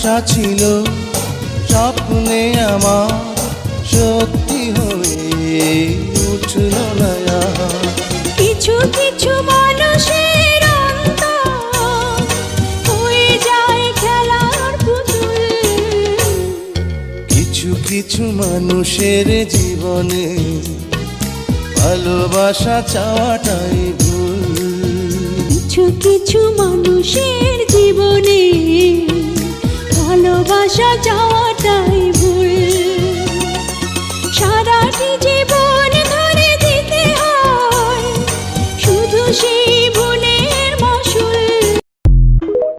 আশা ছিল স্বপ্নে আমার সত্যি হয়ে উঠল না আর। কিছু কিছু মানুষের অন্তর হয়ে যায় খেলার পুতুল। কিছু কিছু মানুষের জীবনে ভালোবাসা চাওয়াটাই ভুল। কিছু কিছু মানুষের জীবনে ভালোবাসা চাওয়া